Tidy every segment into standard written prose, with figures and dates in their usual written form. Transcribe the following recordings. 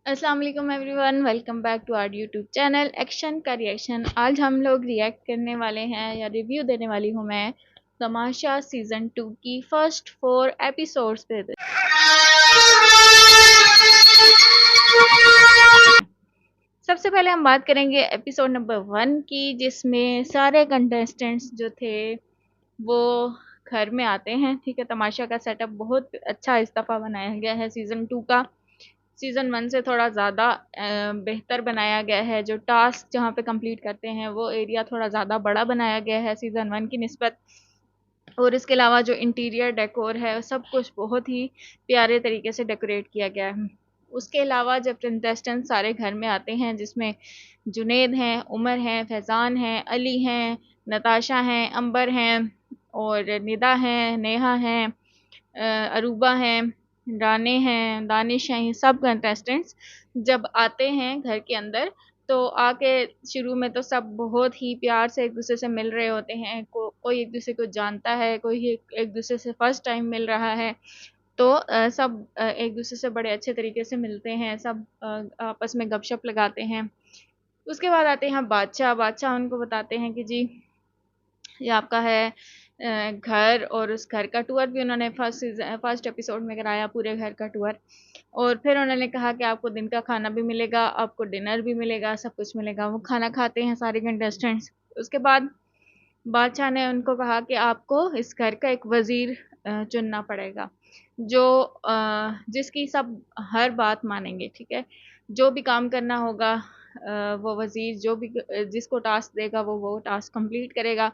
अस्सलाम वालेकुम everyone, welcome back to our YouTube channel action का रिएक्शन। आज हम लोग रिएक्ट करने वाले हैं या रिव्यू देने वाली हूँ मैं तमाशा सीजन 2 की फर्स्ट 4 एपिसोड्स पे। सबसे पहले हम बात करेंगे एपिसोड नंबर 1 की, जिसमें सारे कंटेस्टेंट्स जो थे वो घर में आते हैं। ठीक है, तमाशा का सेटअप बहुत अच्छा इस दफ़ा बनाया गया है सीज़न 2 का। सीज़न 1 से थोड़ा ज़्यादा बेहतर बनाया गया है। जो टास्क जहाँ पे कंप्लीट करते हैं वो एरिया थोड़ा ज़्यादा बड़ा बनाया गया है सीज़न 1 की निस्बत। और इसके अलावा जो इंटीरियर डेकोर है सब कुछ बहुत ही प्यारे तरीके से डेकोरेट किया गया है। उसके अलावा जब कंटेस्टेंट सारे घर में आते हैं, जिसमें जुनेद हैं, उमर हैं, फैज़ान हैं, अली हैं, नताशा हैं, अंबर हैं और निदा हैं, नेहा हैं, अरूबा हैं, राने हैं, दानिश हैं, ये सब कंटेस्टेंट्स जब आते हैं घर के अंदर तो आके शुरू में तो सब बहुत ही प्यार से एक दूसरे से मिल रहे होते हैं। कोई एक दूसरे को जानता है, कोई एक दूसरे से फर्स्ट टाइम मिल रहा है। तो सब एक दूसरे से बड़े अच्छे तरीके से मिलते हैं, सब आपस में गपशप लगाते हैं। उसके बाद आते हैं बादशाह। बादशाह उनको बताते हैं कि जी ये आपका है घर, और उस घर का टूर भी उन्होंने फर्स्ट एपिसोड में कराया, पूरे घर का टूर। और फिर उन्होंने कहा कि आपको दिन का खाना भी मिलेगा, आपको डिनर भी मिलेगा, सब कुछ मिलेगा। वो खाना खाते हैं सारे कंटेस्टेंट्स। उसके बाद बादशाह ने उनको कहा कि आपको इस घर का एक वज़ीर चुनना पड़ेगा, जो जिसकी सब हर बात मानेंगे। ठीक है, जो भी काम करना होगा वो वज़ीर जो भी जिसको टास्क देगा वो टास्क कंप्लीट करेगा।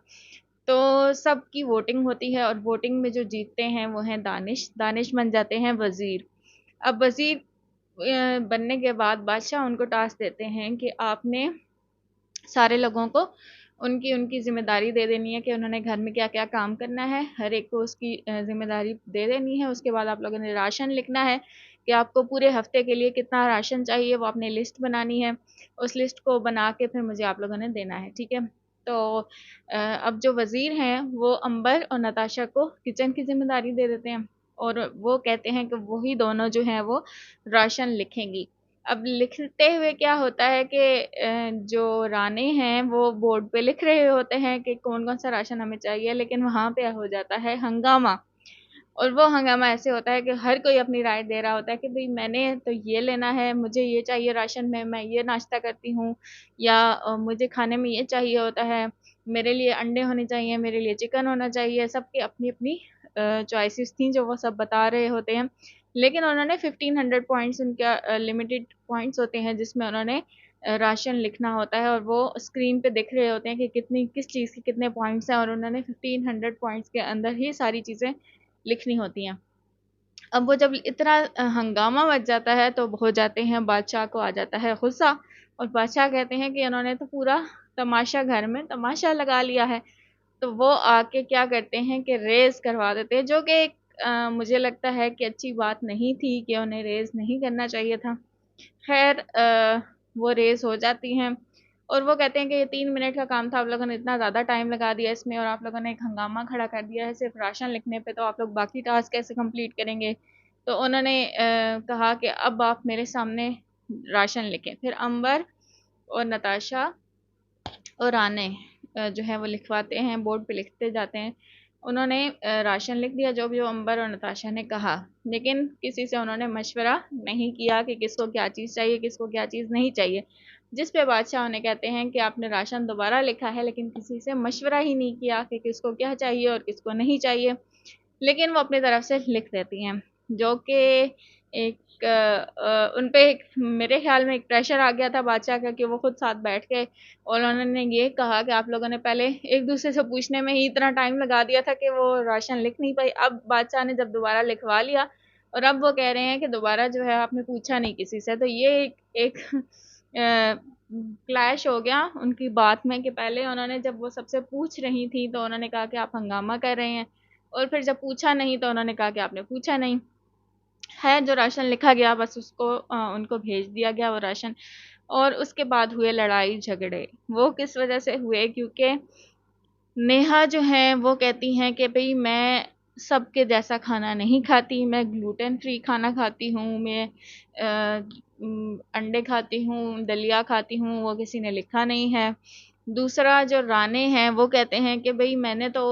तो सबकी वोटिंग होती है और वोटिंग में जो जीतते हैं वो हैं दानिश। दानिश बन जाते हैं वज़ीर। अब वज़ीर बनने के बाद बादशाह उनको टास्क देते हैं कि आपने सारे लोगों को उनकी उनकी ज़िम्मेदारी दे देनी है कि उन्होंने घर में क्या-क्या काम करना है, हर एक को उसकी ज़िम्मेदारी दे देनी है। उसके बाद आप लोगों ने राशन लिखना है कि आपको पूरे हफ़्ते के लिए कितना राशन चाहिए, वो आपने लिस्ट बनानी है। उस लिस्ट को बना के फिर मुझे आप लोगों ने देना है, ठीक है? तो अब जो वज़ीर हैं वो अंबर और नताशा को किचन की ज़िम्मेदारी दे देते हैं और वो कहते हैं कि वही दोनों जो हैं वो राशन लिखेंगी। अब लिखते हुए क्या होता है कि जो रानी हैं वो बोर्ड पे लिख रहे होते हैं कि कौन-कौन सा राशन हमें चाहिए, लेकिन वहाँ पे हो जाता है हंगामा। और वो हंगामा ऐसे होता है कि हर कोई अपनी राय दे रहा होता है कि भई मैंने तो ये लेना है, मुझे ये चाहिए राशन में, मैं ये नाश्ता करती हूँ, या मुझे खाने में ये चाहिए होता है, मेरे लिए अंडे होने चाहिए, मेरे लिए चिकन होना चाहिए। सबकी अपनी-अपनी चॉइसेस थी जो वो सब बता रहे होते हैं। लेकिन उन्होंने 1500 पॉइंट्स, उनका लिमिटेड पॉइंट्स होते हैं जिसमें उन्होंने राशन लिखना होता है और वो स्क्रीन पे दिख रहे होते हैं कि कितनी किस चीज़ के कितने पॉइंट्स हैं, और उन्होंने 1500 पॉइंट्स के अंदर ही सारी चीज़ें लिखनी होती हैं। अब वो जब इतना हंगामा मच जाता है तो हो जाते हैं, बादशाह को आ जाता है गुस्सा और बादशाह कहते हैं कि इन्होंने तो पूरा तमाशा, घर में तमाशा लगा लिया है। तो वो आके क्या करते हैं कि रेज़ करवा देते हैं, जो कि एक मुझे लगता है कि अच्छी बात नहीं थी कि उन्हें रेज़ नहीं करना चाहिए था। ख़ैर वो रेज़ हो जाती हैं और वो कहते हैं कि ये 3 मिनट का काम था, आप लोगों ने इतना ज़्यादा टाइम लगा दिया इसमें और आप लोगों ने एक हंगामा खड़ा कर दिया है सिर्फ़ राशन लिखने पे, तो आप लोग बाकी टास्क कैसे कंप्लीट करेंगे? तो उन्होंने कहा कि अब आप मेरे सामने राशन लिखें। फिर अंबर और नताशा और आने जो है वो लिखवाते हैं, बोर्ड पे लिखते जाते हैं। उन्होंने राशन लिख दिया जो अंबर और नताशा ने कहा, लेकिन किसी से उन्होंने मशवरा नहीं किया कि किसको क्या चीज़ चाहिए, किसको क्या चीज़ नहीं चाहिए। जिस पे बादशाह उन्हें कहते हैं कि आपने राशन दोबारा लिखा है, लेकिन किसी से मशवरा ही नहीं किया कि किसको क्या चाहिए और किसको नहीं चाहिए। लेकिन वो अपनी तरफ से लिख देती हैं, जो कि एक उन पे एक मेरे ख़्याल में एक प्रेशर आ गया था बादशाह का कि वो खुद साथ बैठ के और उन्होंने ये कहा कि आप लोगों ने पहले एक-दूसरे से पूछने में ही इतना टाइम लगा दिया था कि वो राशन लिख नहीं पाई। अब बादशाह ने जब दोबारा लिखवा लिया और अब वो कह रहे हैं कि दोबारा जो है आपने पूछा नहीं किसी से। तो ये एक एक क्लैश हो गया उनकी बात में कि पहले उन्होंने जब वो सबसे पूछ रही थी तो उन्होंने कहा कि आप हंगामा कर रहे हैं, और फिर जब पूछा नहीं तो उन्होंने कहा कि आपने पूछा नहीं। है जो राशन लिखा गया बस उसको उनको भेज दिया गया वो राशन। और उसके बाद हुए लड़ाई झगड़े। वो किस वजह से हुए? क्योंकि नेहा जो हैं वो कहती हैं कि भई मैं सबके जैसा खाना नहीं खाती, मैं ग्लूटेन फ्री खाना खाती हूँ, मैं अंडे खाती हूँ, दलिया खाती हूँ, वो किसी ने लिखा नहीं है। दूसरा जो राणे हैं वो कहते हैं कि भाई मैंने तो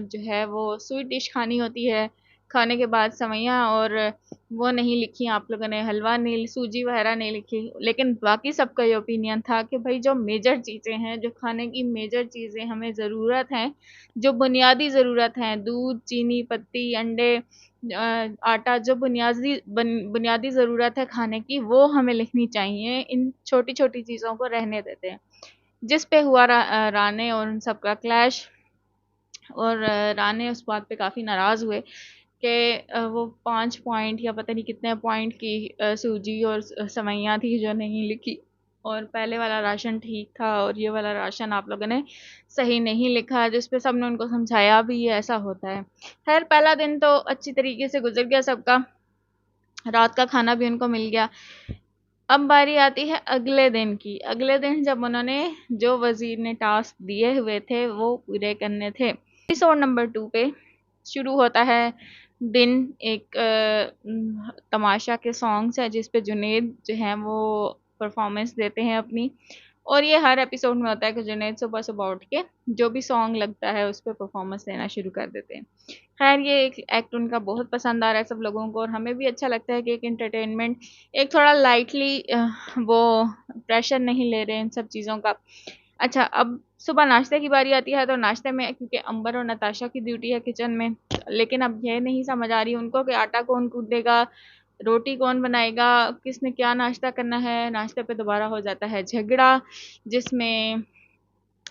जो है वो स्वीट डिश खानी होती है खाने के बाद सेवइयाँ, और वो नहीं लिखी आप लोगों ने, हलवा नहीं, सूजी वगैरह नहीं लिखी। लेकिन बाकी सबका ये ओपिनियन था कि भाई जो मेजर चीज़ें हैं, जो खाने की मेजर चीज़ें हमें ज़रूरत हैं, जो बुनियादी ज़रूरत हैं, दूध, चीनी पत्ती, अंडे, आटा, जो बुनियादी ज़रूरत है खाने की, वो हमें लिखनी चाहिए। इन छोटी छोटी चीज़ों को रहने देते हैं। जिस पे हुआ राणे और उन सबका क्लैश, और राणे उस बात पे काफ़ी नाराज़ हुए कि वो 5 पॉइंट या पता नहीं कितने पॉइंट की सूजी और सेवइयाँ थी जो नहीं लिखी, और पहले वाला राशन ठीक था और ये वाला राशन आप लोगों ने सही नहीं लिखा, जिस पे सबने उनको समझाया भी ये ऐसा होता है। खैर पहला दिन तो अच्छी तरीके से गुजर गया सबका, रात का खाना भी उनको मिल गया। अब बारी आती है अगले दिन की। अगले दिन जब उन्होंने, जो वजीर ने टास्क दिए हुए थे वो पूरे करने थे। एपिसोड नंबर 2 पे शुरू होता है दिन एक तमाशा के सॉन्ग है, जिस पे जुनेद जो है वो परफॉर्मेंस देते हैं अपनी। और ये हर एपिसोड में होता है कि जुनेद सुबह सुबह उठ के जो भी सॉन्ग लगता है उस पर परफॉर्मेंस देना शुरू कर देते हैं। खैर ये एक एक्ट उनका बहुत पसंद आ रहा है सब लोगों को, और हमें भी अच्छा लगता है कि एक एंटरटेनमेंट, एक थोड़ा लाइटली वो प्रेशर नहीं ले रहे इन सब चीज़ों का। अच्छा, अब सुबह नाश्ते की बारी आती है, तो नाश्ते में क्योंकि अंबर और नताशा की ड्यूटी है किचन में, लेकिन अब ये नहीं समझ आ रही उनको कि आटा कौन गूंदेगा, रोटी कौन बनाएगा, किसने क्या नाश्ता करना है। नाश्ते पे दोबारा हो जाता है झगड़ा, जिसमें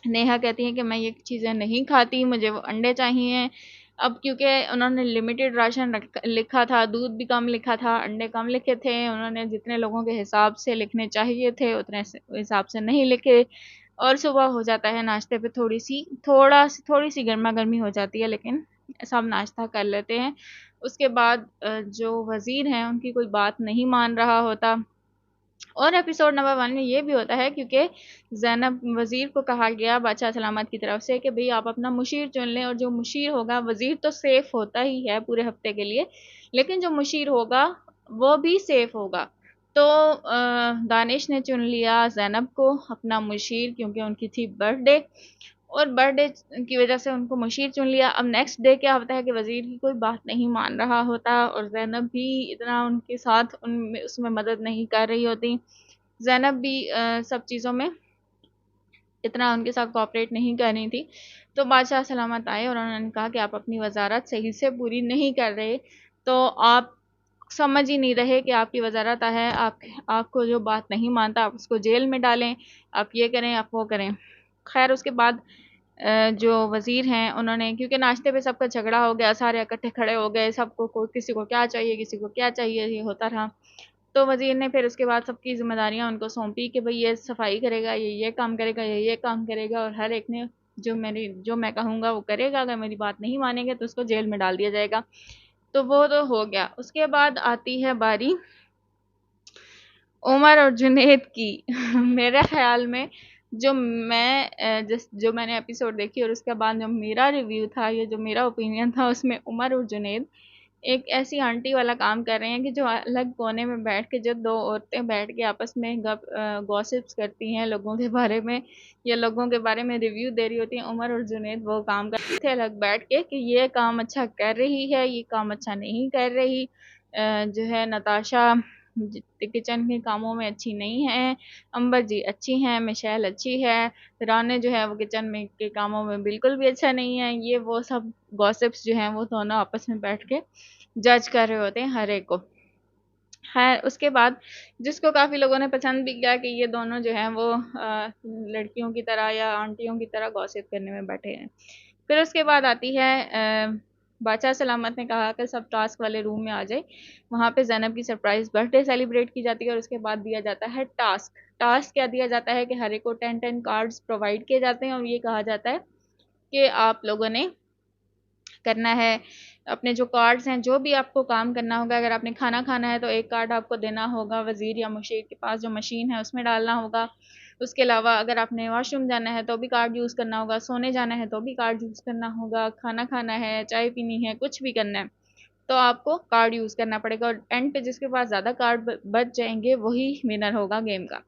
नेहा कहती है कि मैं ये चीज़ें नहीं खाती, मुझे वो अंडे चाहिए। अब क्योंकि उन्होंने लिमिटेड राशन लिखा था, दूध भी कम लिखा था, अंडे कम लिखे थे, उन्होंने जितने लोगों के हिसाब से लिखने चाहिए थे उतने हिसाब से नहीं लिखे, और सुबह हो जाता है नाश्ते पे थोड़ी सी गर्मा गर्मी हो जाती है, लेकिन सब नाश्ता कर लेते हैं। उसके बाद जो वज़ीर हैं उनकी कोई बात नहीं मान रहा होता। और एपिसोड नंबर 1 में ये भी होता है क्योंकि ज़ैनब, वज़ीर को कहा गया बादशाह सलामत की तरफ से कि भई आप अपना मुशीर चुन लें, और जो मुशीर होगा, वज़ीर तो सेफ़ होता ही है पूरे हफ्ते के लिए, लेकिन जो मुशीर होगा वो भी सेफ़ होगा। तो दानिश ने चुन लिया ज़ैनब को अपना मुशीर, क्योंकि उनकी थी बर्थडे, और बर्थडे की वजह से उनको मुशीर चुन लिया। अब नेक्स्ट डे क्या होता है कि वज़ीर की कोई बात नहीं मान रहा होता, और ज़ैनब भी इतना उनके साथ उनमें उसमें मदद नहीं कर रही होती। ज़ैनब भी सब चीज़ों में इतना उनके साथ कोऑपरेट नहीं कर रही थी। तो बादशाह सलामत आए और उन्होंने कहा कि आप अपनी वज़ारत सही से पूरी नहीं कर रहे, तो आप समझ ही नहीं रहे कि आपकी वज़ारत है, आपको जो बात नहीं मानता आप उसको जेल में डालें, आप ये करें, आप वो करें। खैर उसके बाद जो वज़ीर हैं उन्होंने, क्योंकि नाश्ते पे सबका झगड़ा हो गया, सारे इकट्ठे खड़े हो गए, सबको किसी को क्या चाहिए, किसी को क्या चाहिए, ये होता रहा। तो वज़ीर ने फिर उसके बाद सबकी ज़िम्मेदारियाँ उनको सौंपी कि भई ये सफाई करेगा, ये काम करेगा, ये काम करेगा, और हर एक ने जो मैं कहूँगा वो करेगा, अगर मेरी बात नहीं मानेंगे तो उसको जेल में डाल दिया जाएगा। तो वो तो हो गया। उसके बाद आती है बारी उमर और जुनैद की। मेरे ख़्याल में जो मैंने एपिसोड देखी और उसके बाद जो मेरा रिव्यू था, ये जो मेरा ओपिनियन था, उसमें उमर और जुनैद एक ऐसी आंटी वाला काम कर रहे हैं कि जो अलग कोने में बैठ के, जो दो औरतें बैठ के आपस में गॉसिप्स करती हैं लोगों के बारे में, या लोगों के बारे में रिव्यू दे रही होती हैं। उमर और जुनैद वो काम करते थे अलग बैठ के कि ये काम अच्छा कर रही है, ये काम अच्छा नहीं कर रही। जो है नताशा किचन के कामों में अच्छी नहीं है, अंबर जी अच्छी हैं, मिशेल अच्छी है, राने जो है वो किचन में के कामों में बिल्कुल भी अच्छा नहीं है। ये वो सब गॉसिप्स जो हैं वो दोनों आपस में बैठ के जज कर रहे होते हैं हर एक को। खैर उसके बाद जिसको काफ़ी लोगों ने पसंद भी किया कि ये दोनों जो हैं वो लड़कियों की तरह या आंटियों की तरह गॉसिप करने में बैठे हैं। फिर उसके बाद आती है बादशाह सलामत ने कहा कि सब टास्क वाले रूम में आ जाए। वहाँ पे ज़ैनब की सरप्राइज़ बर्थडे सेलिब्रेट की जाती है, और उसके बाद दिया जाता है टास्क। टास्क क्या दिया जाता है कि हर एक को 10-10 कार्ड्स प्रोवाइड किए जाते हैं, और ये कहा जाता है कि आप लोगों ने करना है। अपने जो कार्ड्स हैं, जो भी आपको काम करना होगा, अगर आपने खाना खाना है तो एक कार्ड आपको देना होगा वज़ीर या मुशीर के पास, जो मशीन है उसमें डालना होगा। उसके अलावा अगर आपने वॉशरूम जाना है तो भी कार्ड यूज़ करना होगा, सोने जाना है तो भी कार्ड यूज़ करना होगा, खाना खाना है, चाय पीनी है, कुछ भी करना है तो आपको कार्ड यूज़ करना पड़ेगा। और एंड पे जिसके पास ज़्यादा कार्ड बच जाएंगे वही विनर होगा गेम का,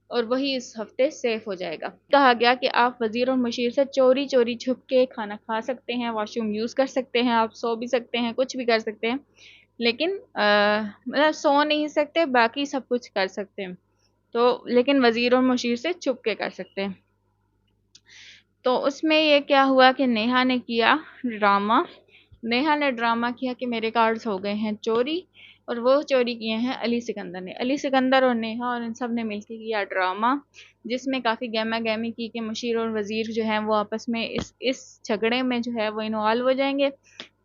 और वही इस हफ्ते सेफ हो जाएगा। कहा गया कि आप वज़ीर और मुशीर से चोरी चोरी छुप के खाना खा सकते हैं, वॉशरूम यूज़ कर सकते हैं, आप सो भी सकते हैं, कुछ भी कर सकते हैं, लेकिन मतलब सो नहीं सकते, बाकी सब कुछ कर सकते हैं। तो लेकिन वज़ीर और मुशीर से छुप के कर सकते हैं। तो उसमें ये क्या हुआ कि नेहा ने किया ड्रामा। नेहा ने ड्रामा किया कि मेरे कार्ड्स हो गए हैं चोरी, और वो चोरी किए हैं अली सिकंदर ने। अली सिकंदर और नेहा और इन सब ने मिलकर किया ड्रामा, जिसमें काफ़ी गहमा गहमी की कि मुशीर और वज़ीर जो हैं वो आपस में इस झगड़े में जो है वो इन्वॉल्व हो जाएंगे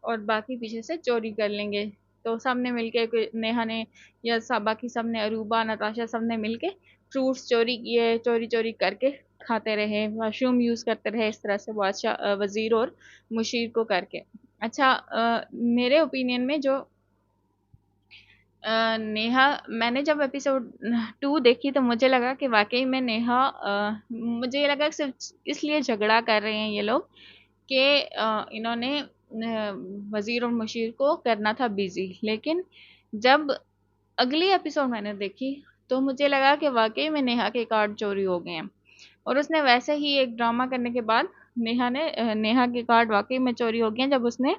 और बाकी पीछे से चोरी कर लेंगे। तो सब ने मिलके, नेहा ने या सब बाकी सब ने, अरूबा, नताशा, सब ने मिलके फ्रूट्स चोरी किए, चोरी चोरी करके खाते रहे, वॉशरूम यूज़ करते रहे, इस तरह से बादशाह वज़ीर और मुशीर को करके। अच्छा, मेरे ओपिनियन में जो नेहा, मैंने जब एपिसोड 2 देखी तो मुझे लगा कि वाकई में नेहा, मुझे ये लगा कि सिर्फ इसलिए झगड़ा कर रहे हैं ये लोग कि इन्होंने वज़ीर और मुशीर को करना था बिज़ी। लेकिन जब अगली एपिसोड मैंने देखी तो मुझे लगा कि वाकई में नेहा के कार्ड चोरी हो गए हैं, और उसने वैसे ही एक ड्रामा करने के बाद नेहा के कार्ड वाकई में चोरी हो गए हैं। जब उसने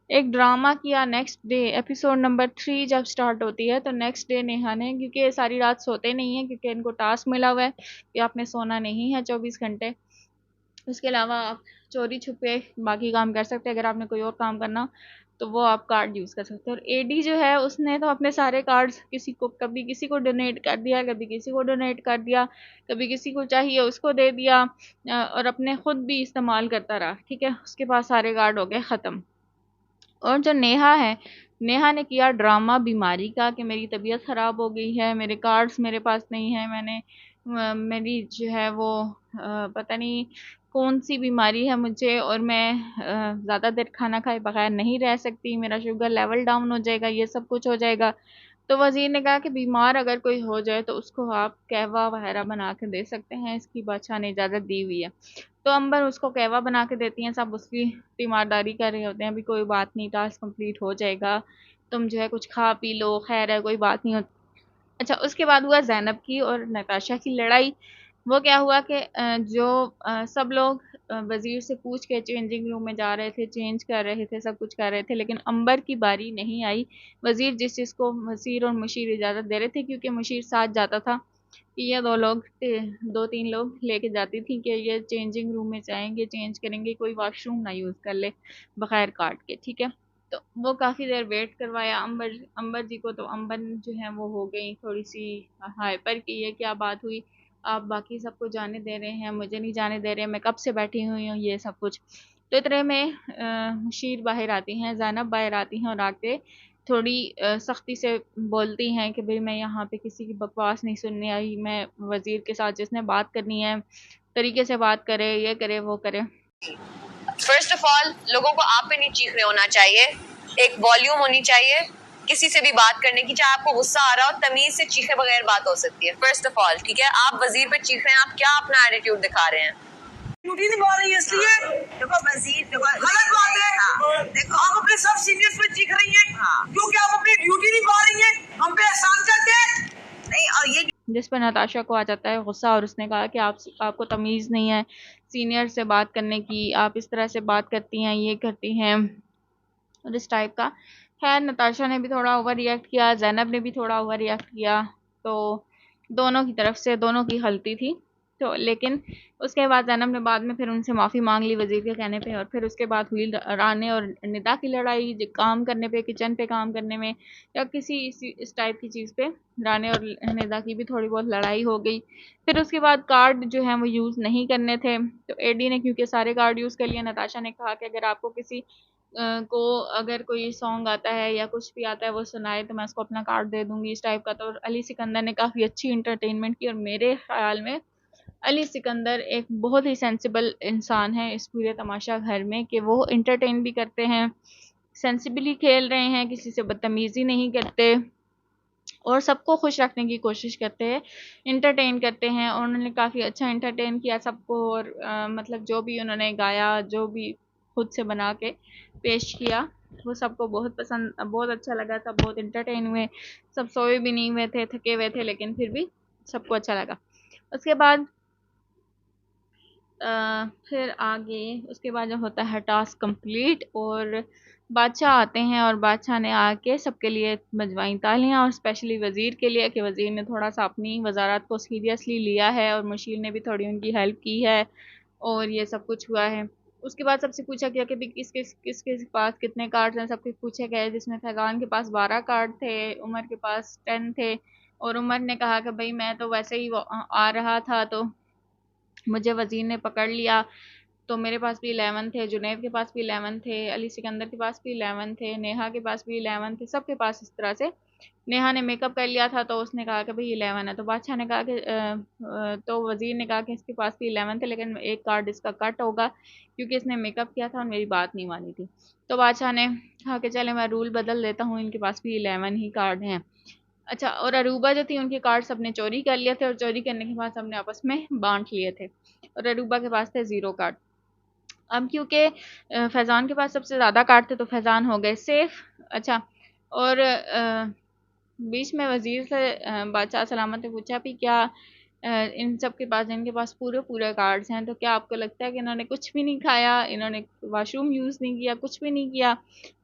एक ड्रामा किया नेक्स्ट डे, एपिसोड नंबर 3 जब स्टार्ट होती है तो नेक्स्ट डे नेहा ने, क्योंकि सारी रात सोते नहीं है क्योंकि इनको टास्क मिला हुआ है कि आपने सोना नहीं है 24 घंटे, उसके अलावा आप चोरी छुपे बाकी काम कर सकते हैं। अगर आपने कोई और काम करना तो वो आप कार्ड यूज़ कर सकते हैं। और एडी जो है उसने तो अपने सारे कार्ड्स किसी को, कभी किसी को डोनेट कर दिया, कभी किसी को डोनेट कर दिया, कभी किसी को चाहिए उसको दे दिया, और अपने खुद भी इस्तेमाल करता रहा। ठीक है, उसके पास सारे कार्ड हो गए ख़त्म। और जो नेहा है, नेहा ने किया ड्रामा बीमारी का कि मेरी तबीयत ख़राब हो गई है, मेरे कार्ड्स मेरे पास नहीं है, मेरी जो है वो पता नहीं कौन सी बीमारी है मुझे, और मैं ज़्यादा देर खाना खाए बगैर नहीं रह सकती, मेरा शुगर लेवल डाउन हो जाएगा, ये सब कुछ हो जाएगा। तो वज़ीर ने कहा कि बीमार अगर कोई हो जाए तो उसको आप कहवा वगैरह बना के दे सकते हैं, इसकी बादशाह ने इजाज़त दी हुई है। तो अंबर उसको कहवा बना के देती हैं, सब उसकी तीमारदारी कर रहे होते हैं, अभी कोई बात नहीं, टास्क कंप्लीट हो जाएगा, तुम जो है कुछ खा पी लो, खैर है, कोई बात नहीं होती। अच्छा, उसके बाद हुआ ज़ैनब की और नताशा की लड़ाई। वो क्या हुआ कि सब लोग वज़ीर से पूछ के चेंजिंग रूम में जा रहे थे, चेंज कर रहे थे, सब कुछ कर रहे थे, लेकिन अंबर की बारी नहीं आई। वज़ीर जिस चीज़ को वज़ीर और मुशीर इजाज़त दे रहे थे, क्योंकि मुशीर साथ जाता था कि ये 2-3 लोग लेके जाती थी कि ये चेंजिंग रूम में जाएंगे, चेंज करेंगे, कोई वॉशरूम ना यूज़ कर ले बगैर कार्ड के। ठीक है, तो वो काफ़ी देर वेट करवाया अंबर जी को। तो अंबर जो है वो हो गई थोड़ी सी हाइपर कि ये क्या बात हुई, आप बाकी सबको जाने दे रहे हैं, मुझे नहीं जाने दे रहे, मैं कब से बैठी हुई हूँ, ये सब कुछ। तो इतने में मुशीर बाहर आती हैं, ज़ैनब बाहर आती हैं और आके थोड़ी सख्ती से बोलती हैं कि भाई मैं यहाँ पे किसी की बकवास नहीं सुनने आई, मैं वज़ीर के साथ जिसने बात करनी है तरीके से बात करे, ये करे वो करे। फर्स्ट ऑफ ऑल, लोगों को आप पे नहीं चीख रहे होना चाहिए, एक वॉल्यूम होनी चाहिए किसी से भी बात करने की, चाहे आपको गुस्सा आ रहा हो, तमीज से चीखे बगैर बात हो सकती है। फर्स्ट ऑफ ऑल, ठीक है, आप वजीर पे चीख रहे हैं, आप क्या अपना एटीट्यूड दिखा रहे हैं? ड्यूटी निभा रही है इसलिए। देखो वजीर, गलत बात है। हाँ। देखो आप अपने सब सीनियर्स पे चीख रही हैं। हाँ। क्योंकि आप अपनी ड्यूटी निभा रही हैं, हम पे एहसान करते हैं नहीं। और ये जिस पर नताशा को आ जाता है गुस्सा, और उसने कहा कि आपको तमीज़ नहीं है सीनियर से बात करने की, आप इस तरह से बात करती हैं, ये करती हैं, और इस टाइप का। खैर, नताशा ने भी थोड़ा ओवर रिएक्ट किया, ज़ैनब ने भी थोड़ा ओवर रिएक्ट किया, तो दोनों की तरफ से दोनों की गलती थी। तो लेकिन उसके बाद ज़ैनब ने बाद में फिर उनसे माफ़ी मांग ली वज़ीर के कहने पे, और फिर उसके बाद हुई राने और निदा की लड़ाई, काम करने पे, किचन पे काम करने में, या किसी इस टाइप की चीज़ पे राने और निदा की भी थोड़ी बहुत लड़ाई हो गई। फिर उसके बाद कार्ड जो है वो यूज़ नहीं करने थे, तो एडी ने क्योंकि सारे कार्ड यूज़ कर लिए, नताशा ने कहा कि अगर आपको किसी को अगर कोई सॉन्ग आता है या कुछ भी आता है वो सुनाए तो मैं उसको अपना कार्ड दे दूंगी, इस टाइप का। तो अली सिकंदर ने काफ़ी अच्छी इंटरटेनमेंट की, और मेरे ख्याल में अली सिकंदर एक बहुत ही सेंसिबल इंसान है इस पूरे तमाशा घर में, कि वो इंटरटेन भी करते हैं, सेंसिबली खेल रहे हैं, किसी से बदतमीजी नहीं करते और सबको खुश रखने की कोशिश करते हैं, इंटरटेन करते हैं। और उन्होंने काफ़ी अच्छा इंटरटेन किया सबको। और मतलब जो भी उन्होंने गाया, जो भी खुद से बना के पेश किया, वो सबको बहुत पसंद, बहुत अच्छा लगा। सब बहुत इंटरटेन हुए, सब सोए भी नहीं हुए थे, थके हुए थे, लेकिन फिर भी सबको अच्छा लगा। उसके बाद फिर आगे उसके बाद जो होता है टास्क कंप्लीट, और बादशाह आते हैं और बादशाह ने आके सबके लिए बजवाई तालियां, और स्पेशली वज़ीर के लिए, कि वज़ीर ने थोड़ा सा अपनी वजारत को सीरियसली लिया है और मुशीर ने भी थोड़ी उनकी हेल्प की है, और ये सब कुछ हुआ है। उसके बाद सबसे पूछा गया कि भाई किसके किसके पास कितने कार्ड्स हैं, सब कुछ पूछे गए, जिसमें फैज़ान के पास 12 कार्ड थे, उमर के पास 10 थे। और उमर ने कहा कि भाई मैं तो वैसे ही आ रहा था, तो मुझे वज़ीर ने पकड़ लिया, तो मेरे पास भी 11 थे, जुनैद के पास भी 11 थे, अली सिकंदर के पास भी 11 थे, नेहा के पास भी 11 थे, सबके पास इस तरह से। नेहा ने मेकअप कर लिया था, तो उसने कहा कि भाई 11 है, तो बादशाह ने कहा कि तो वज़ीर ने कहा कि इसके पास भी 11 थे, लेकिन एक कार्ड इसका कट होगा क्योंकि इसने मेकअप किया था और मेरी बात नहीं मानी थी। तो बादशाह ने कहा कि चले मैं रूल बदल देता हूँ, इनके पास भी 11 ही कार्ड हैं। अच्छा, और अरूबा जो थी उनके कार्ड सबने चोरी कर लिए थे, और चोरी करने के बाद सबने आपस में बांट लिए थे, और अरूबा के पास थे 0 कार्ड। अब क्योंकि फैज़ान के पास सबसे ज़्यादा कार्ड थे, तो फैज़ान हो गए सेफ। अच्छा, और बीच में वज़ीर से बादशाह सलामत ने पूछा भी क्या इन सब के पास, इनके पास पूरे पूरे कार्ड्स हैं, तो क्या आपको लगता है कि इन्होंने कुछ भी नहीं खाया, इन्होंने वॉशरूम यूज़ नहीं किया, कुछ भी नहीं किया,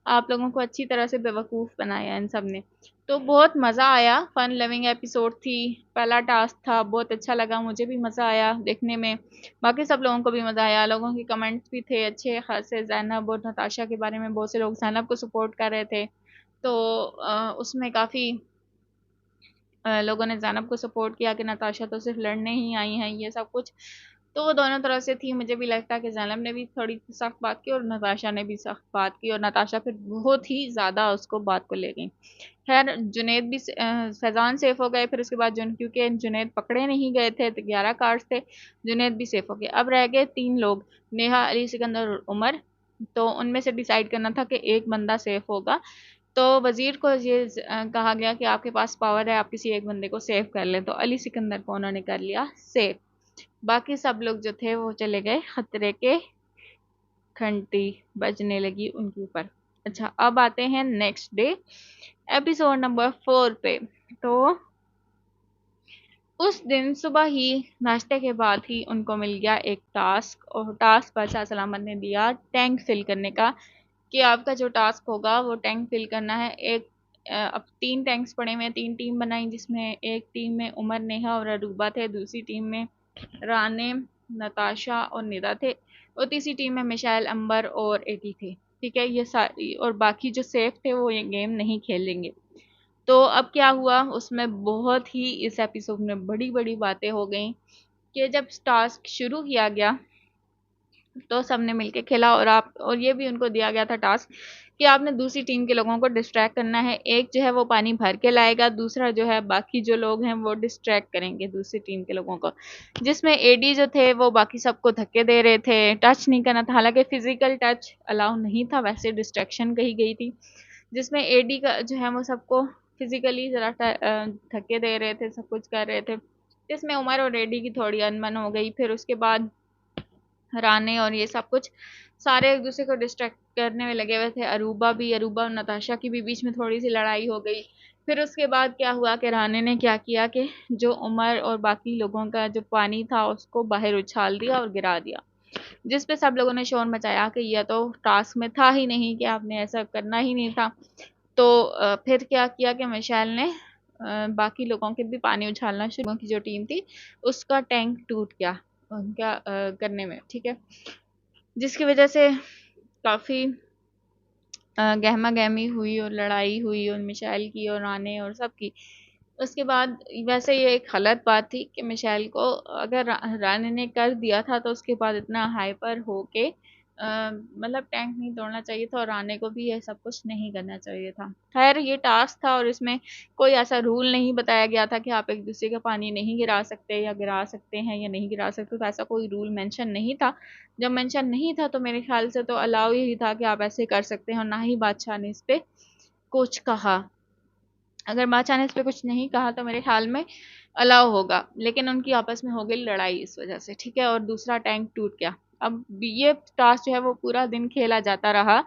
आप लोगों को अच्छी तरह से बेवकूफ़ बनाया इन सब ने। तो बहुत मज़ा आया, फ़न लविंग एपिसोड थी, पहला टास्क था, बहुत अच्छा लगा, मुझे भी मज़ा आया देखने में, बाकी सब लोगों को भी मज़ा आया। लोगों के कमेंट्स भी थे अच्छे खासे, ज़ैनब और नताशा के बारे में बहुत से लोग ज़ैनब को सपोर्ट कर रहे थे, तो उसमें काफ़ी लोगों ने ज़ैनब को सपोर्ट किया कि नताशा तो सिर्फ लड़ने ही आई हैं, ये सब कुछ। तो वो दोनों तरह से थी, मुझे भी लगता है कि ज़ैनब ने भी थोड़ी सख्त बात की और नताशा ने भी सख्त बात की, और नताशा फिर बहुत ही ज़्यादा उसको बात को ले गई। खैर जुनैद भी फैज़ान सेफ हो गए, फिर उसके बाद क्योंकि जुनैद पकड़े नहीं गए थे, तो 11 कार्ड्स थे, जुनैद भी सेफ हो गए। अब रह गए 3 लोग, नेहा, अली सिकंदर और उमर। तो उनमें से डिसाइड करना था कि एक बंदा सेफ होगा। तो वज़ीर को ये कहा गया कि आपके पास पावर है, आप किसी एक बंदे को सेव कर लें, तो अली सिकंदर को उन्होंने कर लिया सेव। बाकी सब लोग जो थे वो चले गए खतरे के, घंटी बजने लगी उनके ऊपर। अच्छा, अब आते हैं नेक्स्ट डे एपिसोड नंबर 4 पे। तो उस दिन सुबह ही नाश्ते के बाद ही उनको मिल गया एक टास्क, और टास्क बादशाह सलामत ने दिया टैंक फिल करने का, कि आपका जो टास्क होगा वो टैंक फिल करना है। एक अब 3 टैंक्स पड़े हुए हैं, 3 टीम बनाई, जिसमें एक टीम में उमर, नेहा और अरूबा थे, दूसरी टीम में राने, नताशा और निदा थे, और तीसरी टीम में मिशाइल, अंबर और एटी थे। ठीक है, ये सारी, और बाकी जो सेफ थे वो ये गेम नहीं खेलेंगे। तो अब क्या हुआ उसमें, बहुत ही इस एपिसोड में बड़ी बड़ी बातें हो गई, कि जब टास्क शुरू किया गया तो सबने मिलके खेला, और ये भी उनको दिया गया था टास्क कि आपने दूसरी टीम के लोगों को डिस्ट्रैक्ट करना है। एक जो है वो पानी भर के लाएगा, दूसरा जो है बाकी जो लोग हैं वो डिस्ट्रैक्ट करेंगे दूसरी टीम के लोगों को। जिसमें एडी जो थे वो बाकी सबको धक्के दे रहे थे, टच नहीं करना था, हालांकि फिजिकल टच अलाउ नहीं था, वैसे डिस्ट्रैक्शन कही गई थी। जिसमें एडी का जो है वो सबको फिजिकली जरा धक्के दे रहे थे, सब कुछ कर रहे थे, जिसमें उमर और एडी की थोड़ी अनबन हो गई। फिर उसके बाद राने और ये सब कुछ सारे एक दूसरे को डिस्ट्रैक्ट करने में लगे हुए थे, अरूबा और नताशा की भी बीच में थोड़ी सी लड़ाई हो गई। फिर उसके बाद क्या हुआ कि राने ने क्या किया कि जो उमर और बाकी लोगों का जो पानी था उसको बाहर उछाल दिया और गिरा दिया, जिस पे सब लोगों ने शोर मचाया कि यह तो टास्क में था ही नहीं, कि आपने ऐसा करना ही नहीं था। तो फिर क्या किया कि मिशेल ने बाकी लोगों के भी पानी उछालना शुरू की, जो टीम थी उसका टैंक टूट गया उनका करने में। ठीक है, जिसकी वजह से काफ़ी गहमा गहमी हुई और लड़ाई हुई, और मिशेल की और राने और सबकी। उसके बाद वैसे ये एक गलत बात थी कि मिशेल को अगर राने ने कर दिया था, तो उसके बाद इतना हाइपर हो के मतलब टैंक नहीं तोड़ना चाहिए था और राणे को भी ये सब कुछ नहीं करना चाहिए था। खैर ये टास्क था और इसमें कोई ऐसा रूल नहीं बताया गया था कि आप एक दूसरे का पानी नहीं गिरा सकते या गिरा सकते हैं या नहीं गिरा सकते, तो ऐसा कोई रूल मेंशन नहीं था। जब मेंशन नहीं था तो मेरे ख्याल से तो अलाउ ही था कि आप ऐसे कर सकते हैं, और ना ही बादशाह ने इस पे कुछ कहा। अगर बादशाह ने इस पे कुछ नहीं कहा तो मेरे ख्याल में अलाउ होगा, लेकिन उनकी आपस में हो गई लड़ाई इस वजह से, ठीक है, और दूसरा टैंक टूट गया। अब ये टास्क जो है वो पूरा दिन खेला जाता रहा,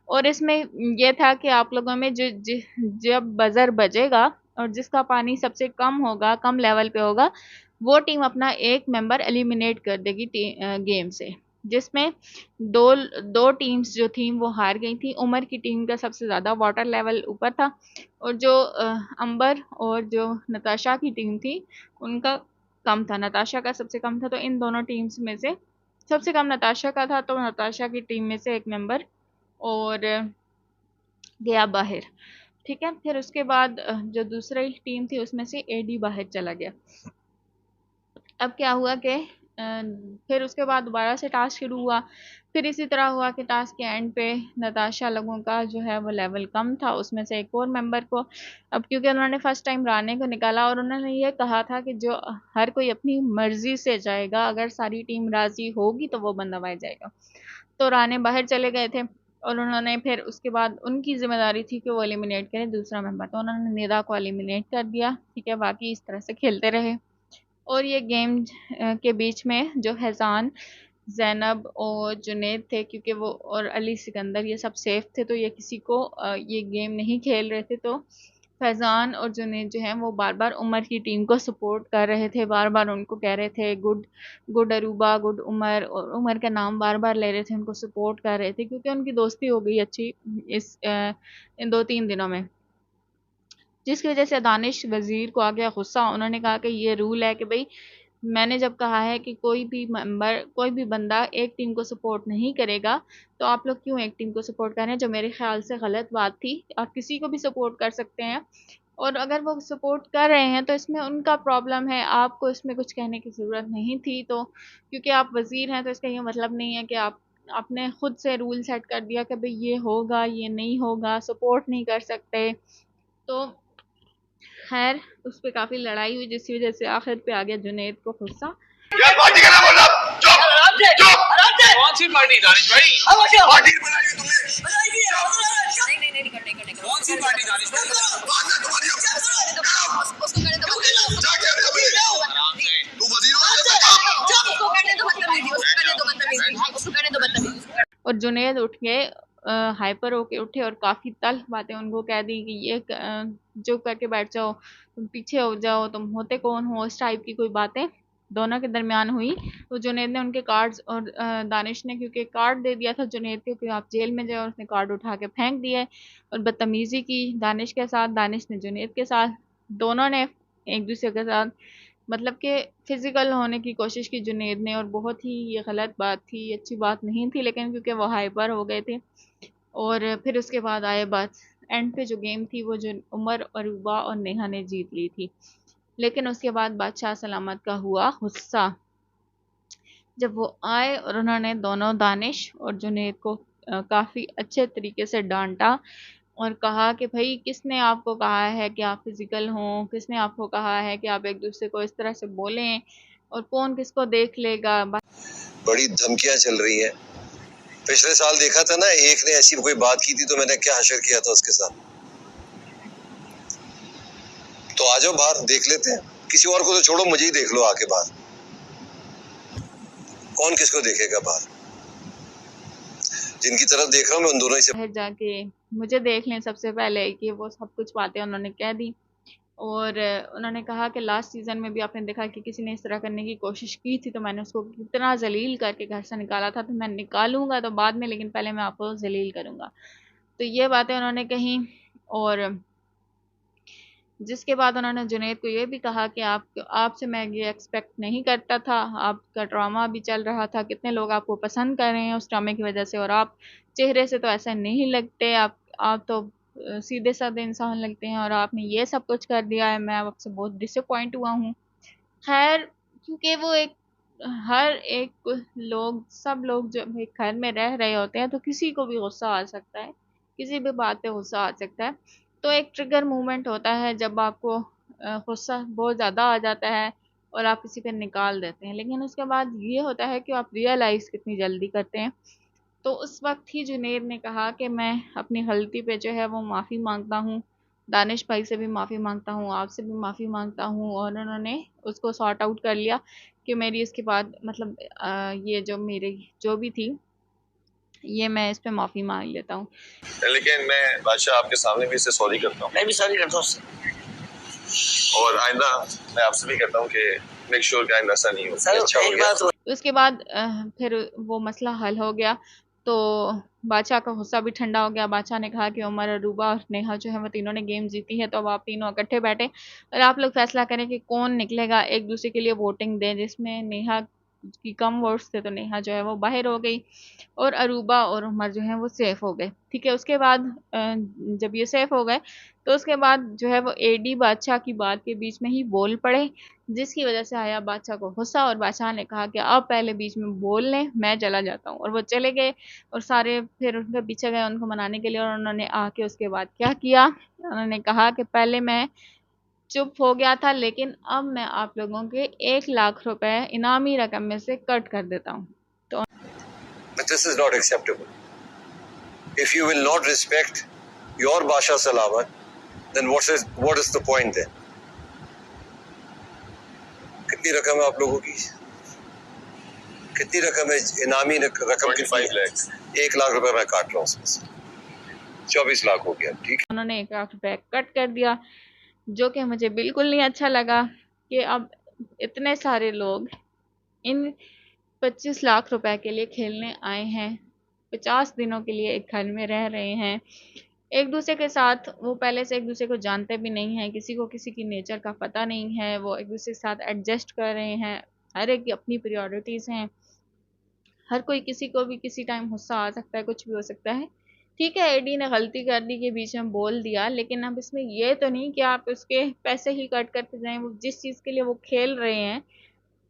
और इसमें ये था कि आप लोगों में जब बजर बजेगा और जिसका पानी सबसे कम होगा, कम लेवल पे होगा, वो टीम अपना एक मेंबर एलिमिनेट कर देगी गेम से, जिसमें दो दो टीम्स जो थी वो हार गई थी। उमर की टीम का सबसे ज़्यादा वाटर लेवल ऊपर था, और जो अंबर और जो नताशा की टीम थी उनका कम था। नताशा का सबसे कम था, तो इन दोनों टीम्स में से सबसे कम नताशा का था, तो नताशा की टीम में से एक मेंबर और गया बाहर, ठीक है। फिर उसके बाद जो दूसरी टीम थी उसमें से एडी बाहर चला गया। अब क्या हुआ कि फिर उसके बाद दोबारा से टास्क शुरू हुआ। फिर इसी तरह हुआ कि टास्क के एंड पे नताशा लोगों का जो है वो लेवल कम था, उसमें से एक और मेंबर को, अब क्योंकि उन्होंने फर्स्ट टाइम राणे को निकाला और उन्होंने ये कहा था कि जो हर कोई अपनी मर्जी से जाएगा, अगर सारी टीम राजी होगी तो वो बंदा बाहर जाएगा। तो राणे बाहर चले गए थे, और उन्होंने फिर उसके बाद उनकी जिम्मेदारी थी कि वो एलिमिनेट करें दूसरा मेंबर, तो उन्होंने निदा को एलिमिनेट कर दिया, ठीक है। बाकी इस तरह से खेलते रहे, और ये गेम के बीच में जो फैज़ान, ज़ैनब और जुनैद थे, क्योंकि वो और अली सिकंदर ये सब सेफ थे, तो ये किसी को ये गेम नहीं खेल रहे थे। तो फैज़ान और जुनैद जो हैं वो बार बार उमर की टीम को सपोर्ट कर रहे थे, बार बार उनको कह रहे थे good good Aruba, good Umar, और उमर का नाम बार बार ले रहे थे, उनको सपोर्ट कर रहे थे, क्योंकि उनकी दोस्ती हो गई अच्छी इन 2-3 दिनों में, जिसकी वजह से दानिश वजीर को आ गया गुस्सा। उन्होंने कहा कि ये रूल है कि भाई मैंने जब कहा है कि कोई भी मेंबर, कोई भी बंदा एक टीम को सपोर्ट नहीं करेगा, तो आप लोग क्यों एक टीम को सपोर्ट कर रहे हैं, जो मेरे ख्याल से गलत बात थी। आप किसी को भी सपोर्ट कर सकते हैं, और अगर वो सपोर्ट कर रहे हैं तो इसमें उनका प्रॉब्लम है, आपको इसमें कुछ कहने की ज़रूरत नहीं थी। तो क्योंकि आप वजीर हैं तो इसका ये मतलब नहीं है कि आप आपने खुद से रूल सेट कर दिया कि भाई ये होगा ये नहीं होगा, सपोर्ट नहीं कर सकते। तो खैर उस पे काफ़ी लड़ाई हुई, जिसकी वजह से आखिर पे आ गया जुनैद को गुस्सा। क्या पार्टी का नाम बोला? चुप आराम से चुप आराम से। कौन सी पार्टी दानिश भाई? पार्टी बनाई है तुमने? नहीं नहीं नहीं करने करने। कौन सी पार्टी दानिश भाई? बात है तुम्हारी। उसको करने दो। क्या कह रहे हो अभी? आराम से। तू वजीर हो या चुप? उसको करने दो बदतमीजी। उसको करने दो बदतमीजी। उसको करने दो बदतमीजी। और जुनैद उठ के हाइपर होके उठे और काफ़ी तल्ख बातें उनको कह दी कि ये चुप करके बैठ जाओ, तुम पीछे हो जाओ, तुम होते कौन हो, इस टाइप की कोई बातें दोनों के दरमियान हुई। तो जुनैद ने उनके कार्ड्स, और दानिश ने क्योंकि कार्ड दे दिया था जुनैद को कि आप जेल में जाओ, उसने कार्ड उठा के फेंक दिया और बदतमीज़ी की दानिश के साथ, दानिश ने जुनैद के साथ, दोनों ने एक दूसरे के साथ मतलब कि फ़िज़िकल होने की कोशिश की जुनैद ने, और बहुत ही ये गलत बात थी, अच्छी बात नहीं थी, लेकिन क्योंकि वो हाइपर हो गए थे। और फिर उसके बाद आए बात एंड पे जो गेम थी वो जो उमर, अरूबा और नेहा ने जीत ली थी। लेकिन उसके बाद बादशाह सलामत का हुआ गुस्सा, जब वो आए और उन्होंने दोनों दानिश और जुनैद को काफ़ी अच्छे तरीके से डांटा और कहा कि भाई किसने आपको कहा है कि आप फिजिकल हों, किसने आपको कहा है कि आप एक दूसरे को इस तरह से बोलें, और कौन किसको देख लेगा। बड़ी धमकियां चल रही हैं। पिछले साल देखा था ना, एक ने ऐसी कोई बात की थी तो मैंने क्या हशर किया था उसके साथ। तो आ जाओ बाहर देख लेते हैं, किसी और को तो छोड़ो, मुझे ही देख लो आके बाहर। कौन किसको देखेगा बाहर? जिनकी तरफ देख रहा हूँ मैं उन दोनों ही से जाके मुझे देख लें सबसे पहले, कि वो सब कुछ बातें उन्होंने कह दी। और उन्होंने कहा कि लास्ट सीज़न में भी आपने देखा कि किसी ने इस तरह करने की कोशिश की थी, तो मैंने उसको कितना जलील करके घर से निकाला था, तो मैं निकालूंगा तो बाद में, लेकिन पहले मैं आपको जलील करूंगा। तो ये बातें उन्होंने कही, और जिसके बाद उन्होंने जुनैद को ये भी कहा कि आपसे मैं ये एक्सपेक्ट नहीं करता था, आपका ड्रामा भी चल रहा था, कितने लोग आपको पसंद कर रहे हैं उस ड्रामे की वजह से, और आप चेहरे से तो ऐसा नहीं लगते, आप तो सीधे साधे इंसान लगते हैं, और आपने ये सब कुछ कर दिया है, मैं आपसे बहुत डिसअपॉइंट हुआ हूँ। खैर क्योंकि वो एक हर एक लोग, सब लोग जब एक घर में रह रहे होते हैं तो किसी को भी गुस्सा आ सकता है, किसी भी बात पे गुस्सा आ सकता है। तो एक ट्रिगर मूवमेंट होता है जब आपको गुस्सा बहुत ज़्यादा आ जाता है और आप किसी पे निकाल देते हैं, लेकिन उसके बाद ये होता है कि आप रियलाइज़ कितनी जल्दी करते हैं। तो उस वक्त ही जुनैद ने कहा कि मैं अपनी गलती पे जो है वो माफ़ी मांगता हूँ, दानिश भाई से भी माफ़ी मांगता हूँ, आपसे भी माफ़ी मांगता हूँ। और उन्होंने उसको सॉर्ट आउट कर लिया कि मेरी इसके बाद मतलब ये जो मेरी जो भी थी, ये मैं इस पे माफ़ी मांग लेता हूँ। लेकिन मैं बादशाह आपके सामने भी इससे सॉरी करता हूँ। मैं भी सॉरी करता हूँ और आइंदा मैं आपसे भी कहता हूँ कि मेक श्योर कि आइंदा ऐसा नहीं हो। अच्छा हो गया। उसके बाद फिर वो मसला हल हो गया। तो बादशाह का गुस्सा भी ठंडा हो गया। बादशाह ने कहा कि उमर, अरूबा और नेहा जो है वो तीनों ने गेम जीती है, तो अब आप तीनों इकट्ठे बैठे और आप लोग फैसला करें कि कौन निकलेगा। एक दूसरे के लिए वोटिंग दें, जिसमें नेहा की कम वोट्स थे तो नेहा जो है वो बाहर हो गई और अरूबा और उमर जो है वो सेफ हो गए। ठीक है, उसके बाद जब ये सेफ हो गए तो उसके बाद जो है वो एडी बादशाह की बात के बीच में ही बोल पड़े, जिसकी वजह से आया बादशाह को गुस्सा और बादशाह ने कहा कि आप पहले बीच में बोल लें, मैं चला जाता हूँ। और वो चले गए और सारे फिर उनके पीछे गए उनको मनाने के लिए। और उन्होंने आके उसके बाद क्या किया, उन्होंने कहा कि पहले मैं चुप हो गया था, लेकिन अब मैं आप लोगों के 1 लाख रुपए इनामी रकम में से कट कर देता हूँ। तो But this is not acceptable. If you will not respect your Basha Salawat, then what is the point then? कितनी रकम है आप लोगों की? कितनी रकम है इनामी रकम? 25 लाख। 1 लाख रुपए मैं काट रहा हूँ उसमें से, 24 लाख हो गया। ठीक है, उन्होंने 1 लाख रुपए कट कर दिया, जो कि मुझे बिल्कुल नहीं अच्छा लगा कि अब इतने सारे लोग इन 25 लाख रुपए के लिए खेलने आए हैं, 50 दिनों के लिए एक घर में रह रहे हैं, एक दूसरे के साथ वो पहले से एक दूसरे को जानते भी नहीं हैं, किसी को किसी की नेचर का पता नहीं है, वो एक दूसरे के साथ एडजस्ट कर रहे हैं, हर एक की अपनी प्रायोरिटीज़ हैं, हर कोई किसी को भी किसी टाइम गुस्सा आ सकता है, कुछ भी हो सकता है। ठीक है, एडी ने गलती कर दी के बीच में बोल दिया, लेकिन अब इसमें ये तो नहीं कि आप उसके पैसे ही कट करके जाएं। वो जिस चीज़ के लिए वो खेल रहे हैं,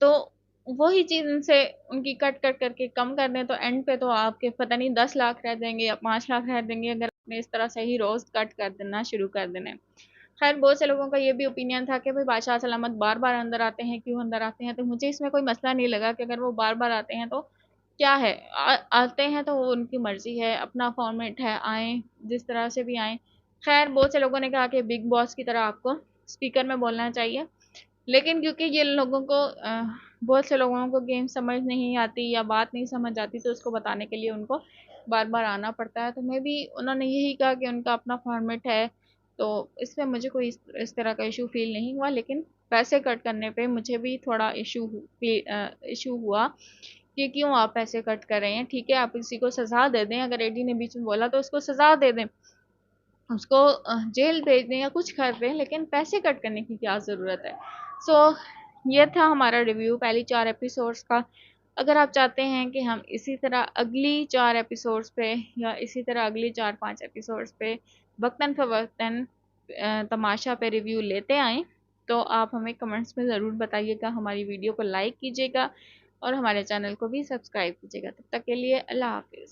तो वही चीज़ उनसे उनकी कट कट करके कम कर दें, तो एंड पे तो आपके पता नहीं 10 लाख रह जाएंगे या 5 लाख रह जाएंगे, अगर आपने इस तरह से ही रोज कट कर देना शुरू कर देना। खैर, बहुत से लोगों का ये भी ओपिनियन था कि भाई बादशाह सलामत बार बार अंदर आते हैं, क्यों अंदर आते हैं। तो मुझे इसमें कोई मसला नहीं लगा कि अगर वो बार बार आते हैं तो क्या है, आते हैं तो वो उनकी मर्जी है, अपना फॉर्मेट है, आए जिस तरह से भी आए। खैर, बहुत से लोगों ने कहा कि बिग बॉस की तरह आपको स्पीकर में बोलना चाहिए, लेकिन क्योंकि ये लोगों को बहुत से लोगों को गेम समझ नहीं आती या बात नहीं समझ आती, तो उसको बताने के लिए उनको बार बार आना पड़ता है। तो मैं भी, उन्होंने यही कहा कि उनका अपना फॉर्मेट है, तो इसमें मुझे कोई इस तरह का इशू फील नहीं हुआ। लेकिन पैसे कट करने पे मुझे भी थोड़ा इशू हुआ कि क्यों आप पैसे कट कर रहे हैं। ठीक है, आप किसी को सज़ा दे दें, अगर एडी ने बीच में बोला तो उसको सज़ा दे दें, उसको जेल भेज दें या कुछ कर दें, लेकिन पैसे कट करने की क्या ज़रूरत है। सो ये था हमारा रिव्यू पहली 4 एपिसोड्स का। अगर आप चाहते हैं कि हम इसी तरह अगली 4 एपिसोड्स पे या इसी तरह अगली 4-5 एपिसोड्स पे वक्तन फ़वक्तन तमाशा पे रिव्यू लेते आएँ, तो आप हमें कमेंट्स में ज़रूर बताइएगा, हमारी वीडियो को लाइक कीजिएगा और हमारे चैनल को भी सब्सक्राइब कीजिएगा। तब तक के लिए अल्लाह हाफ़िज़।